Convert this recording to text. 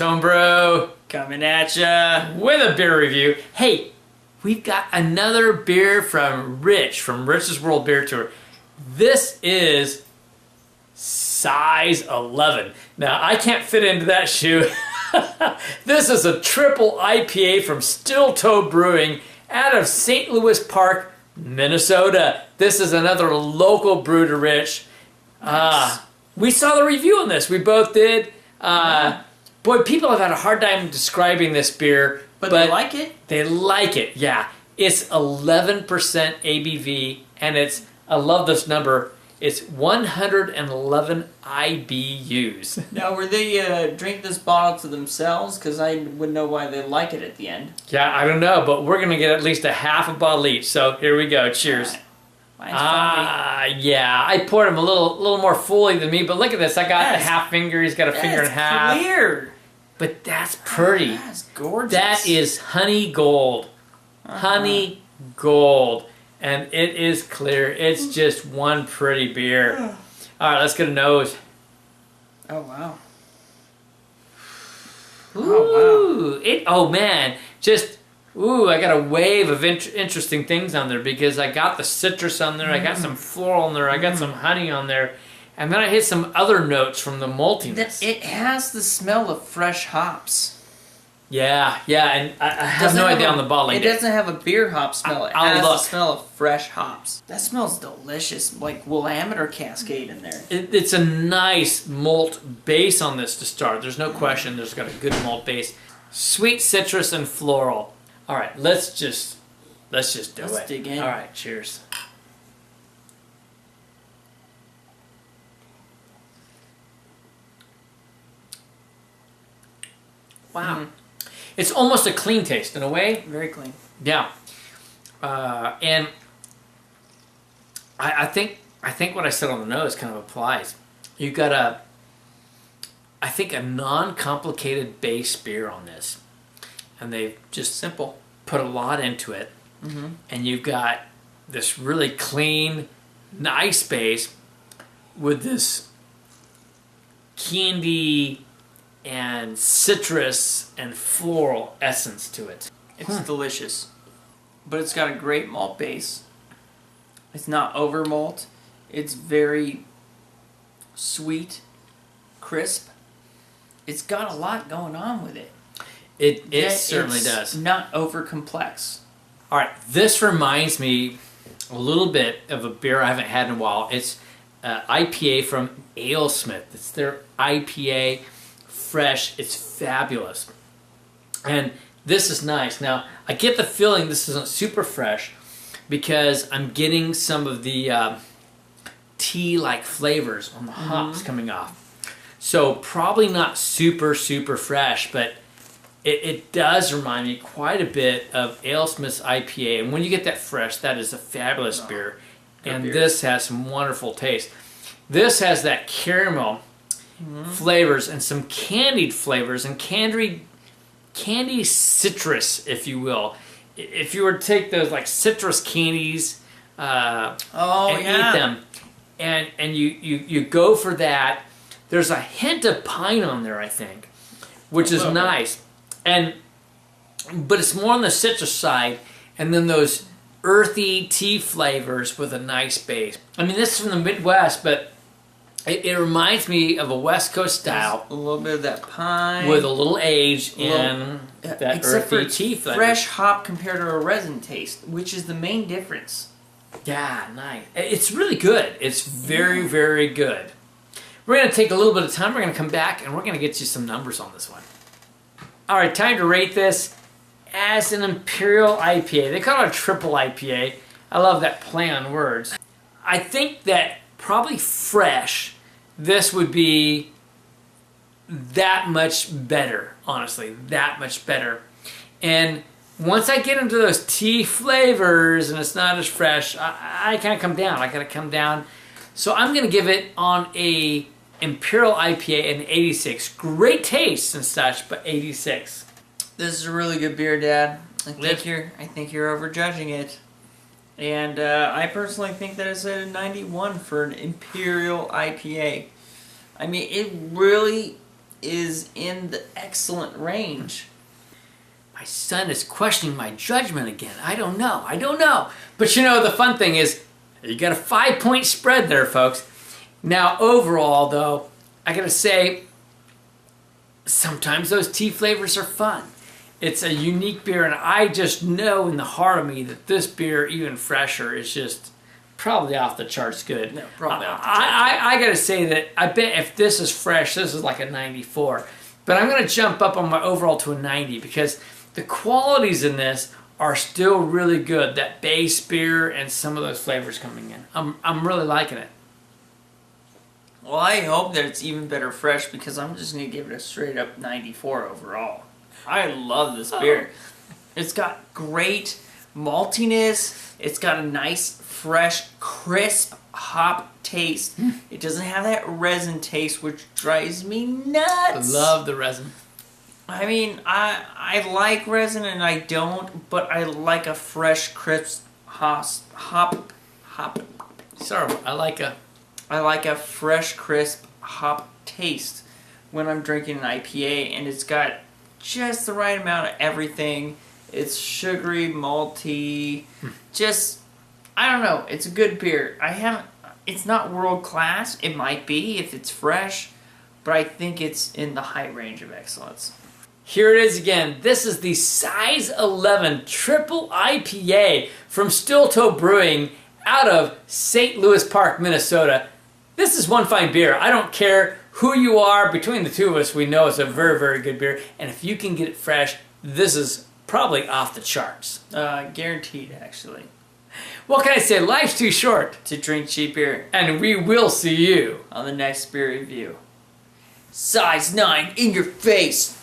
Lawrence Homebrew coming at ya with a beer review. Hey, we've got another beer from Rich from Rich's World Beer Tour. This is size 11. Now I can't fit into that shoe. This is a triple IPA from Steel Toe Brewing out of St. Louis Park, Minnesota. This is another local brew to Rich. Nice. We saw the review on this. We both did. Boy, people have had a hard time describing this beer. But they like it? They like it, yeah. It's 11% ABV, and it's, I love this number, it's 111 IBUs. Now, were they drink this bottle to themselves? Because I wouldn't know why they like it at the end. Yeah, I don't know, but we're going to get at least a half a bottle each. So here we go. Cheers. Yeah, I poured him a little more fully than me, but look at this. I got a half finger. He's got a finger and a half. Clear. But that's pretty. That's gorgeous. That is honey gold. Honey gold. And it is clear. It's just one pretty beer. All right, let's get a nose. Oh, wow. Ooh, oh man, I got a wave of interesting things on there because I got the citrus on there, I got some floral on there, I got some honey on there, and then I hit some other notes from the maltiness. It has the smell of fresh hops. Yeah, and I have no idea on the bottle. It doesn't have a beer hop smell. It has the smell of fresh hops. That smells delicious, like Willamette Cascade in there. It's a nice malt base on this to start. There's no question. There's got a good malt base. Sweet citrus and floral. All right, let's just do it. Let's dig in. All right, cheers. Wow. It's almost a clean taste in a way. Very clean. Yeah. And I think what I said on the nose kind of applies. You got a non-complicated base beer on this. And they've just simple put a lot into it. And you've got this really clean, nice base with this candy and citrus and floral essence to it. It's delicious. But it's got a great malt base. It's not over malt. It's very sweet, crisp. It's got a lot going on with it. It certainly does. Not over complex. All right, this reminds me a little bit of a beer I haven't had in a while. It's IPA from AleSmith. It's their IPA. Fresh, it's fabulous, and this is nice. Now I get the feeling this isn't super fresh because I'm getting some of the tea-like flavors on the hops coming off, so probably not super fresh, but it does remind me quite a bit of AleSmith's IPA, and when you get that fresh, that is a fabulous beer, and this has some wonderful taste. This has that caramel flavors and some candied flavors and candy citrus, if you will. If you were to take those like citrus candies and eat them, and you go for that, there's a hint of pine on there, I think, which is nice, but it's more on the citrus side, and then those earthy tea flavors with a nice base. I mean, this is from the Midwest, but it reminds me of a West Coast style. There's a little bit of that pine. With a little age in that earthy tea flavor. Fresh hop compared to a resin taste, which is the main difference. Yeah, nice. It's really good. It's very, very good. We're going to take a little bit of time. We're going to come back and we're going to get you some numbers on this one. All right, time to rate this as an Imperial IPA. They call it a Triple IPA. I love that play on words. I think that probably fresh, this would be that much better, honestly, that much better. And once I get into those tea flavors and it's not as fresh, I kind of come down. I gotta come down. So I'm gonna give it on a Imperial IPA an 86. Great taste and such, but 86. This is a really good beer, Dad. I think you're overjudging it. And I personally think that it's a 91 for an Imperial IPA. I mean, it really is in the excellent range. My son is questioning my judgment again. I don't know. But you know, the fun thing is, you got a 5-point spread there, folks. Now, overall, though, I gotta say, sometimes those tea flavors are fun. It's a unique beer, and I just know in the heart of me that this beer, even fresher, is just probably off the charts good. No, probably off the charts. I gotta say that I bet if this is fresh, this is like a 94. But I'm gonna jump up on my overall to a 90 because the qualities in this are still really good. That base beer and some of those flavors coming in. I'm really liking it. Well, I hope that it's even better fresh because I'm just going to give it a straight up 94 overall. I love this beer. It's got great maltiness. It's got a nice, fresh, crisp hop taste. It doesn't have that resin taste, which drives me nuts. I love the resin. I mean, I like resin and I don't, but I like a fresh, crisp hop. Sorry, I like a fresh, crisp hop taste when I'm drinking an IPA, and it's got just the right amount of everything. It's sugary, malty, just, I don't know, it's a good beer. It's not world class. It might be if it's fresh, but I think it's in the high range of excellence. Here it is again. This is the size 11 Triple IPA from Stilto Brewing out of St. Louis Park, Minnesota. This is one fine beer. I don't care who you are. Between the two of us, we know it's a very, very good beer. And if you can get it fresh, this is probably off the charts. Guaranteed, actually. What can I say? Life's too short To drink cheap beer. and we will see you On the next beer review. Size 9 in your face.